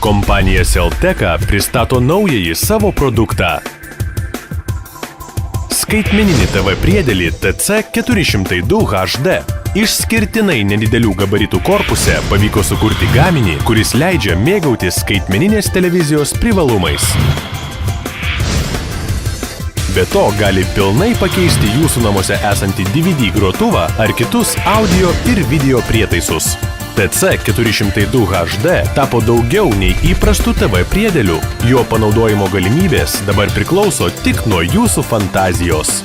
Kompanija Selteka pristato naująjį savo produktą. Skaitmeninį TV priedėlį TC402 HD. Išskirtinai nedidelių gabaritų korpuse pavyko sukurti gaminį, kuris leidžia mėgautis skaitmeninės televizijos privalumais. Be to gali pilnai pakeisti jūsų namuose esantį DVD grotuvą ar kitus audio ir video prietaisus. TC402 HD tapo daugiau nei įprastų TV priedėlių. Jo panaudojimo galimybės dabar priklauso tik nuo jūsų fantazijos.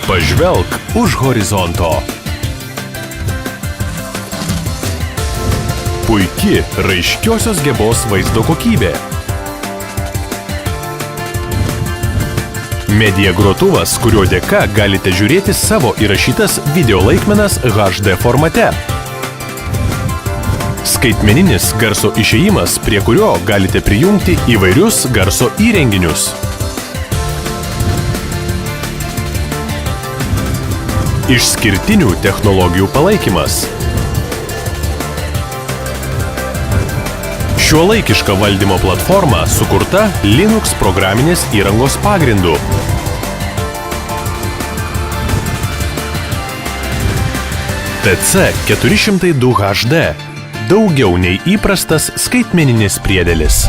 Pažvelk už horizonto. Puiki raiškiosios gebos vaizdo kokybė. Media grotuvas, kurio dėka galite žiūrėti savo įrašytas video laikmenas HD formate. Skaitmeninis garso išėjimas, prie kurio galite prijungti įvairius garso įrenginius. Išskirtinių technologijų palaikymas. Šiuolaikiška valdymo platforma sukurta Linux programinės įrangos pagrindu. TC402 HD. Daugiau nei įprastas skaitmeninis priedėlis.